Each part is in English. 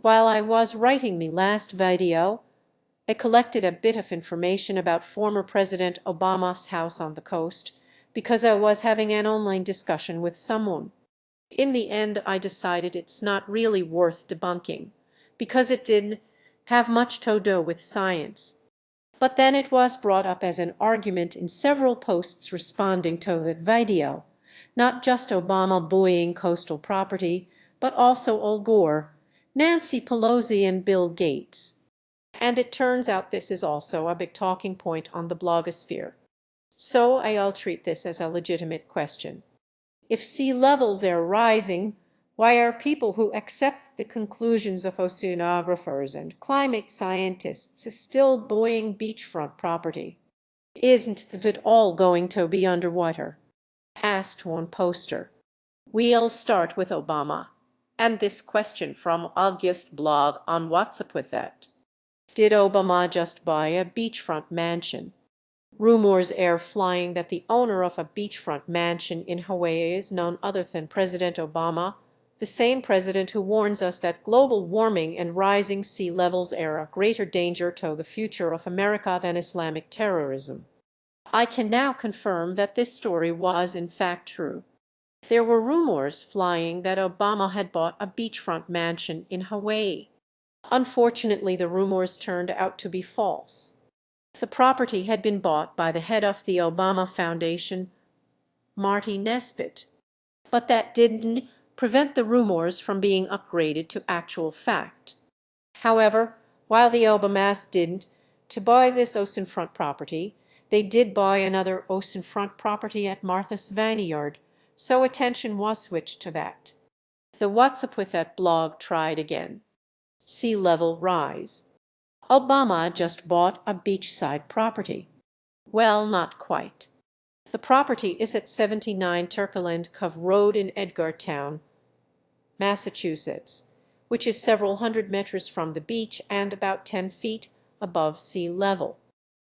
While I was writing me last video, I collected a bit of information about former President Obama's house on the coast because I was having an online discussion with someone. In the end, I decided it's not really worth debunking because it didn't have much to do with science. But then it was brought up as an argument in several posts responding to that video, not just Obama buoying coastal property, but also Al Gore, Nancy Pelosi, and Bill Gates. And it turns out this is also a big talking point on the blogosphere. So I'll treat this as a legitimate question. If sea levels are rising, why are people who accept the conclusions of oceanographers and climate scientists still buoying beachfront property? Isn't it all going to be underwater? Asked one poster. We'll start with Obama, and this question from August blog on WhatsApp with that. Did Obama just buy a beachfront mansion? Rumors are flying that the owner of a beachfront mansion in Hawaii is none other than President Obama, the same president who warns us that global warming and rising sea levels are a greater danger to the future of America than Islamic terrorism. I can now confirm that this story was in fact true. There were rumors flying that Obama had bought a beachfront mansion in Hawaii. Unfortunately, the rumors turned out to be false. The property had been bought by the head of the Obama Foundation, Marty Nesbitt. But that didn't prevent the rumors from being upgraded to actual fact. However, while the Obamas didn't to buy this oceanfront property, they did buy another oceanfront property at Martha's Vineyard, so attention was switched to that. The What's Up With That blog tried again. Sea level rise. Obama just bought a beachside property. Well, not quite. The property is at 79 Turkland Cove Road in Edgartown, Massachusetts, which is several hundred meters from the beach and about 10 feet above sea level.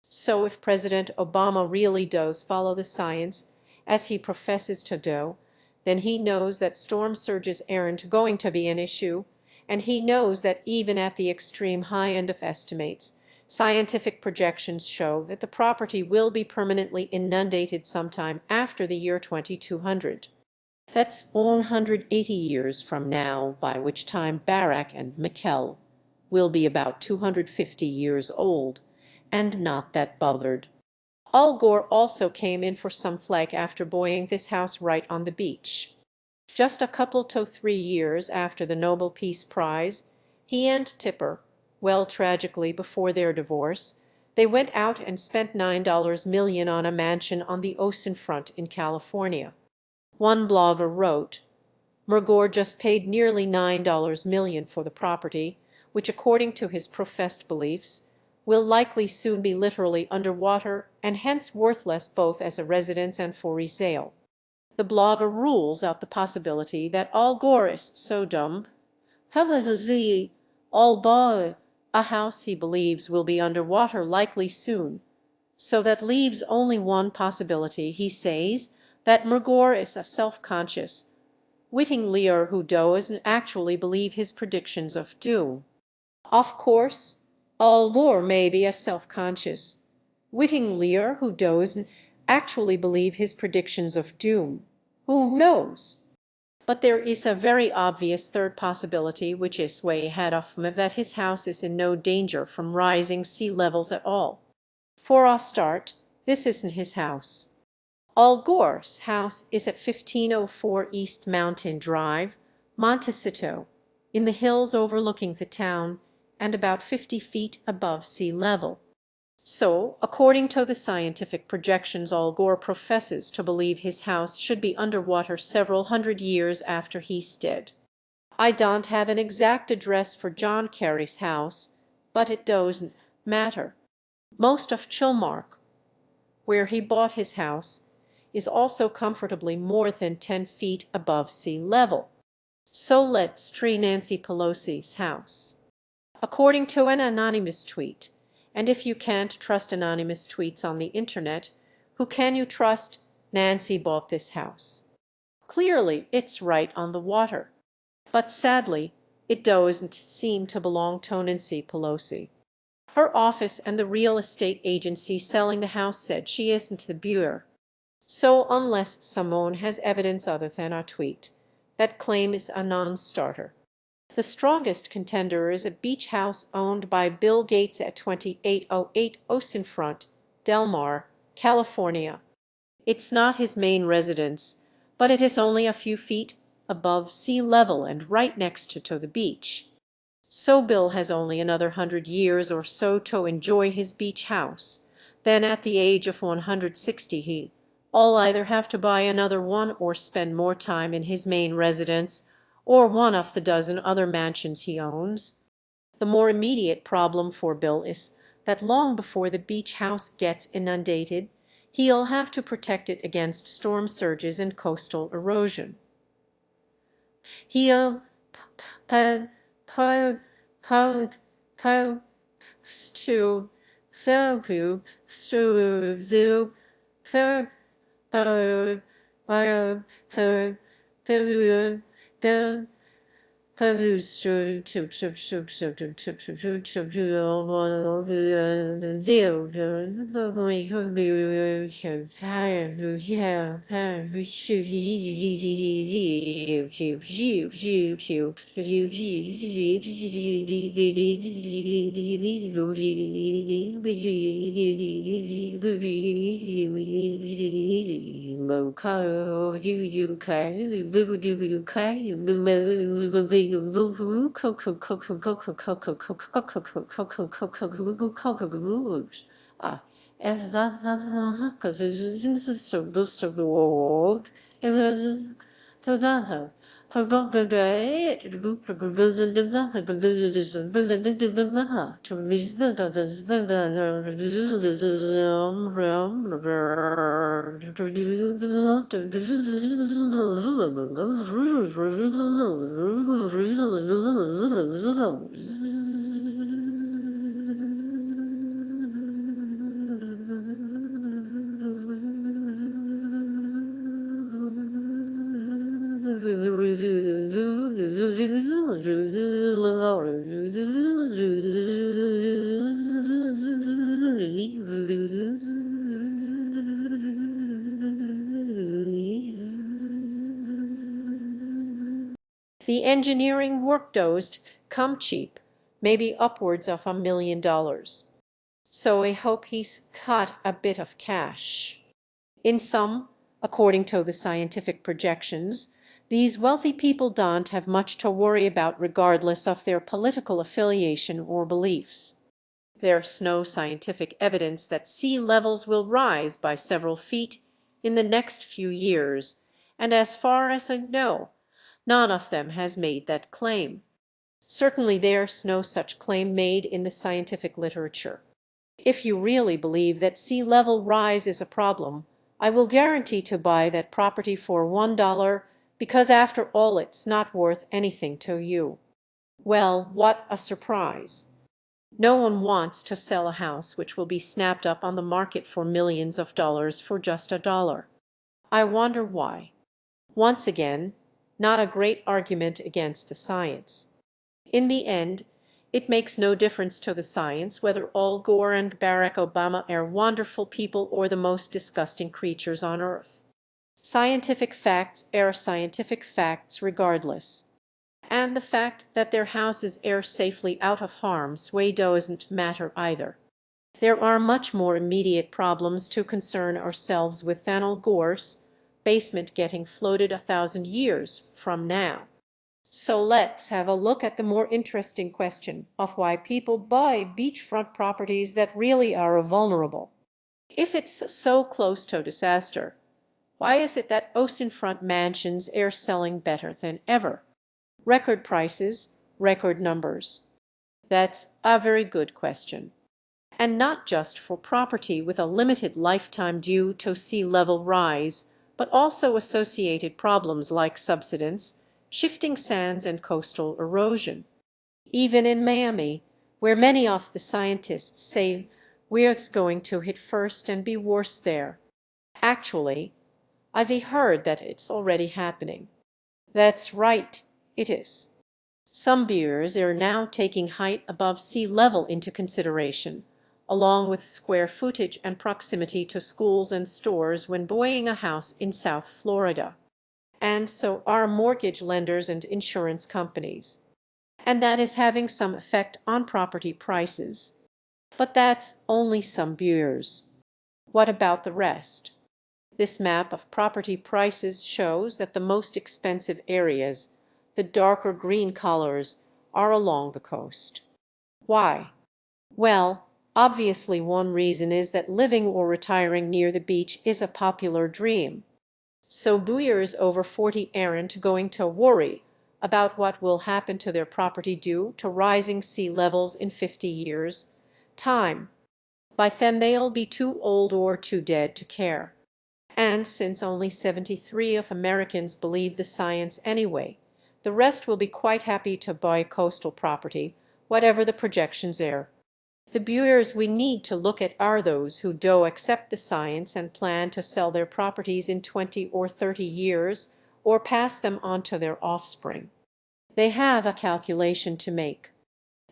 So if President Obama really does follow the science, as he professes to do, then he knows that storm surges aren't going to be an issue, and he knows that even at the extreme high end of estimates, scientific projections show that the property will be permanently inundated sometime after the year 2200. That's 180 years from now, by which time Barack and Mikkel will be about 250 years old, and not that bothered. Al Gore also came in for some flack after buoying this house right on the beach. Just a couple to 3 years after the Nobel Peace Prize, he and Tipper, well, tragically before their divorce, they went out and spent $9 million on a mansion on the oceanfront in California. One blogger wrote, "Gore just paid nearly $9 million for the property, which according to his professed beliefs, will likely soon be literally underwater and hence worthless both as a residence and for resale." The blogger rules out the possibility that Al Gore is so dumb, Al buy a house he believes will be underwater likely soon, so that leaves only one possibility. He says that Gore is a self-conscious, witting liar who doesn't actually believe his predictions of doom. Of course, Al Gore may be a self-conscious, witting liar who doesn't actually believe his predictions of doom. Who knows? But there is a very obvious third possibility, which is way ahead of him, that his house is in no danger from rising sea levels at all. For a start, this isn't his house. Al Gore's house is at 1504 East Mountain Drive, Montecito, in the hills overlooking the town and about 50 feet above sea level. So, according to the scientific projections, Al Gore professes to believe his house should be underwater several hundred years after he's dead. I don't have an exact address for John Kerry's house, but it doesn't matter. Most of Chilmark, where he bought his house, is also comfortably more than 10 feet above sea level. So let's try Nancy Pelosi's house. According to an anonymous tweet, and if you can't trust anonymous tweets on the internet, who can you trust? Nancy bought this house. Clearly, it's right on the water. But sadly, It doesn't seem to belong to Nancy Pelosi. Her office and the real estate agency selling the house said she isn't the buyer. So unless someone has evidence other than a tweet, that claim is a non-starter. The strongest contender is a beach house owned by Bill Gates at 2808 Oceanfront, Del Mar, California. It's not his main residence, but it is only a few feet above sea level and right next to the beach. So Bill has only another 100 years or so to enjoy his beach house. Then at the age of 160 he'll either have to buy another one or spend more time in his main residence or one of the dozen other mansions he owns. The more immediate problem for Bill is that long before the beach house gets inundated, he'll have to protect it against storm surges and coastal erosion. He'll to the engineering work dosed come cheap, maybe upwards of $1 million. So I hope he's got a bit of cash. In sum, according to the scientific projections, these wealthy people don't have much to worry about regardless of their political affiliation or beliefs. There's no scientific evidence that sea levels will rise by several feet in the next few years, and as far as I know, none of them has made that claim. Certainly there's no such claim made in the scientific literature. If you really believe that sea level rise is a problem, I will guarantee to buy that property for $1 because after all it's not worth anything to you. Well, what a surprise. No one wants to sell a house which will be snapped up on the market for millions of dollars for just $1. I wonder why. Once again, not a great argument against the science. In the end, it makes no difference to the science whether Al Gore and Barack Obama are wonderful people or the most disgusting creatures on earth. Scientific facts are scientific facts regardless. And the fact that their houses are safely out of harm's way doesn't matter either. There are much more immediate problems to concern ourselves with than Al Gore's basement getting floated 1,000 years from now. So let's have a look at the more interesting question of why people buy beachfront properties that really are vulnerable. If it's so close to disaster, why is it that oceanfront mansions are selling better than ever? Record prices, record numbers. That's a very good question. And not just for property with a limited lifetime due to sea level rise, but also associated problems like subsidence, shifting sands, and coastal erosion. Even in Miami, where many of the scientists say we're going to hit first and be worse there. Actually, I've heard that it's already happening. That's right, it is. Some bureaus are now taking height above sea level into consideration, along with square footage and proximity to schools and stores when buying a house in South Florida. And so are mortgage lenders and insurance companies. And that is having some effect on property prices. But that's only some bureaus. What about the rest? This map of property prices shows that the most expensive areas, the darker green colors, are along the coast. Why? Well, obviously one reason is that living or retiring near the beach is a popular dream. So buyers over 40 aren't going to worry about what will happen to their property due to rising sea levels in 50 years' time. By then they'll be too old or too dead to care. And since only 73 of Americans believe the science anyway, the rest will be quite happy to buy coastal property, whatever the projections are. The buyers we need to look at are those who do accept the science and plan to sell their properties in 20 or 30 years or pass them on to their offspring. They have a calculation to make.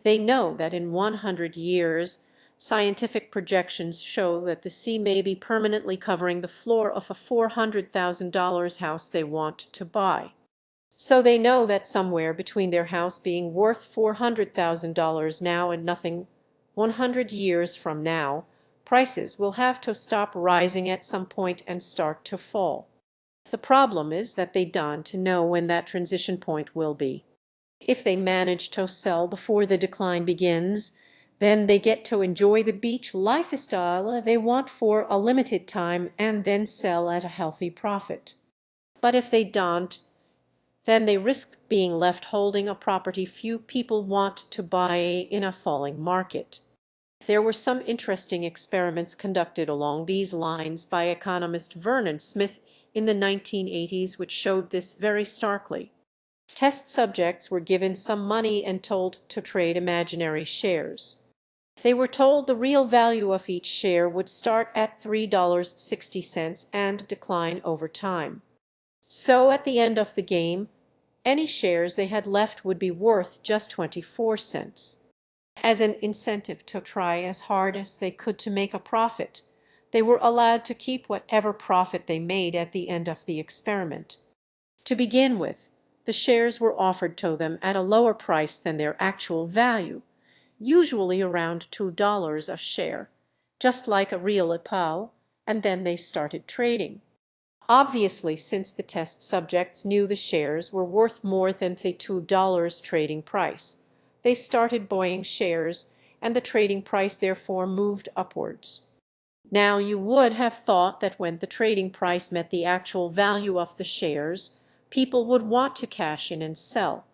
They know that in 100 years, scientific projections show that the sea may be permanently covering the floor of a $400,000 house they want to buy. So they know that somewhere between their house being worth $400,000 now and nothing 100 years from now, prices will have to stop rising at some point and start to fall. The problem is that they don't know when that transition point will be. If they manage to sell before the decline begins, then they get to enjoy the beach lifestyle they want for a limited time and then sell at a healthy profit. But if they don't, then they risk being left holding a property few people want to buy in a falling market. There were some interesting experiments conducted along these lines by economist Vernon Smith in the 1980s which showed this very starkly. Test subjects were given some money and told to trade imaginary shares. They were told the real value of each share would start at $3.60 and decline over time. So at the end of the game, any shares they had left would be worth just 24 cents. As an incentive to try as hard as they could to make a profit, they were allowed to keep whatever profit they made at the end of the experiment. To begin with, the shares were offered to them at a lower price than their actual value, usually around $2 a share, just like a real opus, and then they started trading. Obviously, since the test subjects knew the shares were worth more than the $2 trading price, they started buying shares, and the trading price therefore moved upwards. Now you would have thought that when the trading price met the actual value of the shares, people would want to cash in and sell.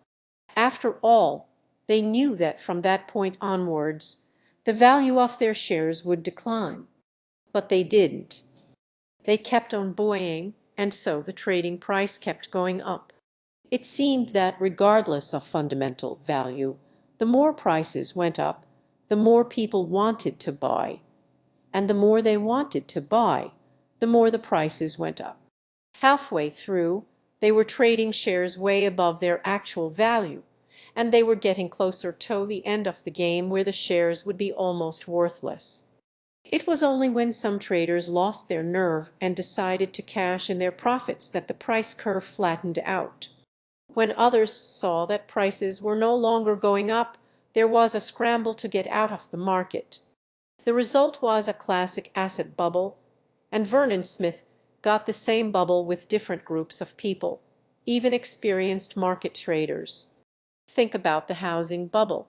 After all, they knew that from that point onwards, the value of their shares would decline. But they didn't. They kept on buying, and so the trading price kept going up. It seemed that regardless of fundamental value, the more prices went up, the more people wanted to buy. And the more they wanted to buy, the more the prices went up. Halfway through, they were trading shares way above their actual value, and they were getting closer to the end of the game where the shares would be almost worthless. It was only when some traders lost their nerve and decided to cash in their profits that the price curve flattened out. When others saw that prices were no longer going up, there was a scramble to get out of the market. The result was a classic asset bubble, and Vernon Smith got the same bubble with different groups of people, even experienced market traders. Think about the housing bubble.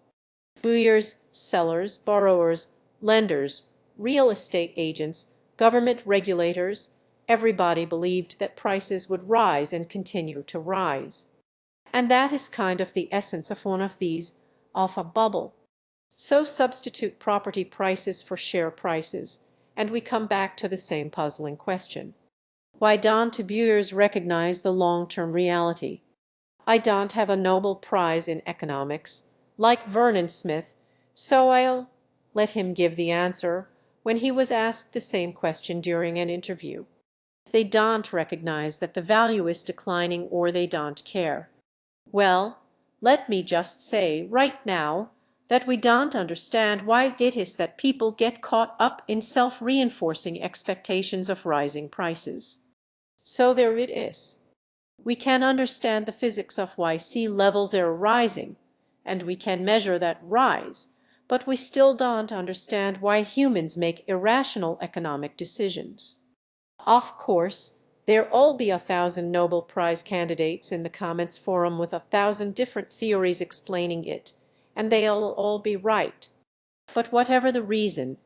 Buyers, sellers, borrowers, lenders, real estate agents, government regulators, everybody believed that prices would rise and continue to rise. And that is kind of the essence of one of these, of a bubble. So substitute property prices for share prices, and we come back to the same puzzling question. Why don't buyers recognize the long-term reality? I don't have a Nobel Prize in economics, like Vernon Smith, so I'll let him give the answer when he was asked the same question during an interview. They don't recognize that the value is declining or they don't care. Well, Let me just say right now that we don't understand why it is that people get caught up in self-reinforcing expectations of rising prices. So there it is. We can understand the physics of why sea levels are rising, and we can measure that rise, but we still don't understand why humans make irrational economic decisions. Of course, there'll be 1,000 Nobel Prize candidates in the comments forum with 1,000 different theories explaining it, and they'll all be right. But whatever the reason,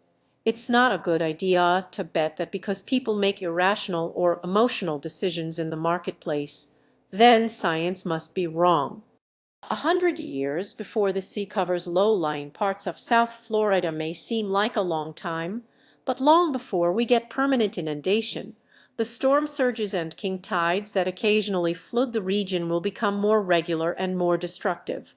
it's not a good idea to bet that because people make irrational or emotional decisions in the marketplace, then science must be wrong. 100 years before the sea covers low-lying parts of South Florida may seem like a long time, but long before we get permanent inundation, the storm surges and king tides that occasionally flood the region will become more regular and more destructive.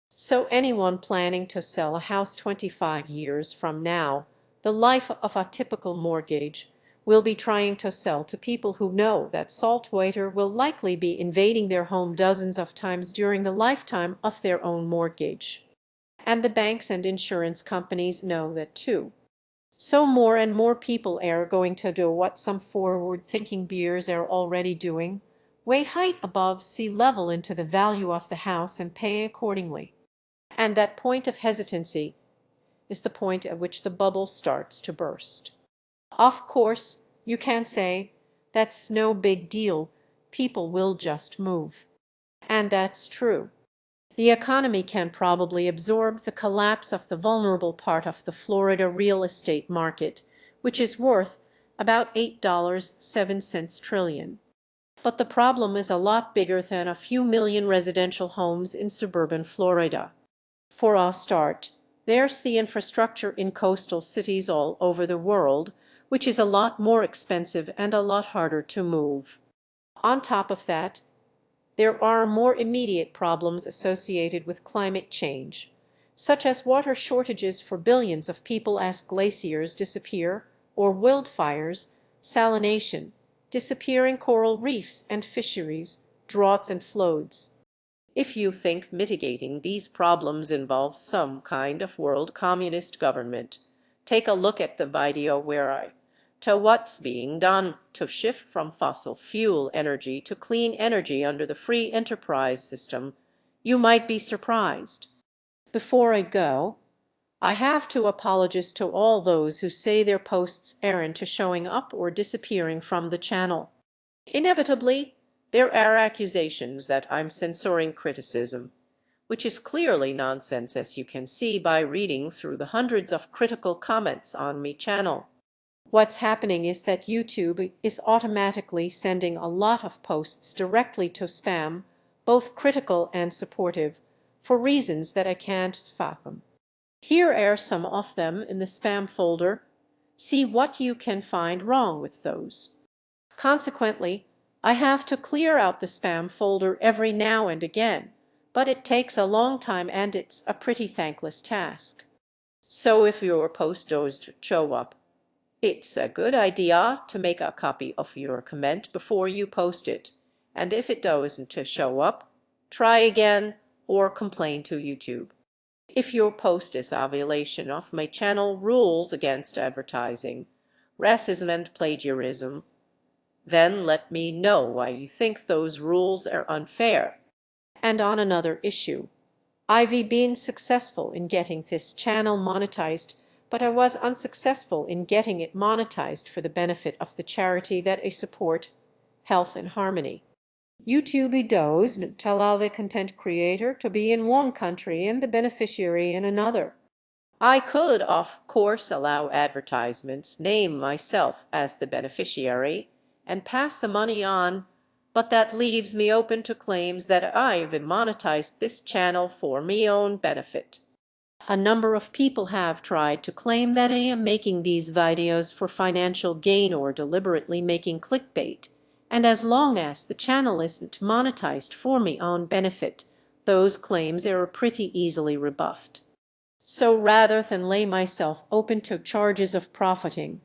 So anyone planning to sell a house 25 years from now, the life of a typical mortgage, will be trying to sell to people who know that salt water will likely be invading their home dozens of times during the lifetime of their own mortgage. And the banks and insurance companies know that too. So more and more people are going to do what some forward-thinking bears are already doing, weigh height above sea level into the value of the house and pay accordingly. And that point of hesitancy is the point at which the bubble starts to burst. Of course, you can say, that's no big deal, people will just move. And that's true. The economy can probably absorb the collapse of the vulnerable part of the Florida real estate market, which is worth about $8.07 trillion. But the problem is a lot bigger than a few million residential homes in suburban Florida. For a start, there's the infrastructure in coastal cities all over the world, which is a lot more expensive and a lot harder to move. On top of that, there are more immediate problems associated with climate change, such as water shortages for billions of people as glaciers disappear, or wildfires, salination, disappearing coral reefs and fisheries, droughts and floods. If you think mitigating these problems involves some kind of world communist government, take a look at the video where I tell what's being done to shift from fossil fuel energy to clean energy under the free enterprise system. You might be surprised. Before I go, I have to apologize to all those who say their posts aren't showing up or disappearing from the channel. Inevitably, there are accusations that I'm censoring criticism, which is clearly nonsense, as you can see by reading through the hundreds of critical comments on my channel. What's happening is that YouTube is automatically sending a lot of posts directly to spam, both critical and supportive, for reasons that I can't fathom. Here are some of them in the spam folder. See what you can find wrong with those. Consequently, I have to clear out the spam folder every now and again, but it takes a long time and it's a pretty thankless task. So if your post doesn't show up, it's a good idea to make a copy of your comment before you post it. And if it doesn't show up, try again or complain to YouTube. If your post is a violation of my channel rules against advertising, racism and plagiarism, then let me know why you think those rules are unfair. And on another issue, I've been successful in getting this channel monetized, but I was unsuccessful in getting it monetized for the benefit of the charity that I support, Health and Harmony. YouTube doesn't allow the content creator to be in one country and the beneficiary in another. I could, of course, allow advertisements, name myself as the beneficiary, and pass the money on, but that leaves me open to claims that I've monetized this channel for me own benefit. A number of people have tried to claim that I am making these videos for financial gain or deliberately making clickbait, and as long as the channel isn't monetized for me own benefit, those claims are pretty easily rebuffed. So rather than lay myself open to charges of profiting,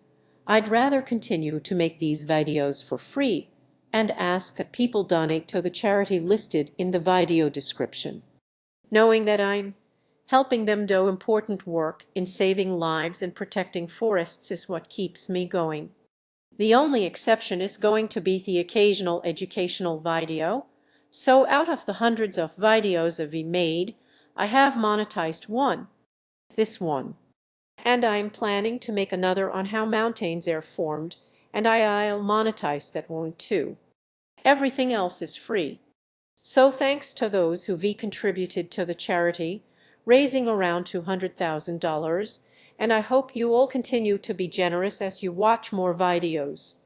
I'd rather continue to make these videos for free and ask that people donate to the charity listed in the video description. knowing that I'm helping them do important work in saving lives and protecting forests is what keeps me going. The only exception is going to be the occasional educational video. So out of the hundreds of videos I've made, I have monetized one, this one. And I'm planning to make another on how mountains are formed, and I'll monetize that one too. Everything else is free. So thanks to those who contributed to the charity, raising around $200,000, and I hope you all continue to be generous as you watch more videos.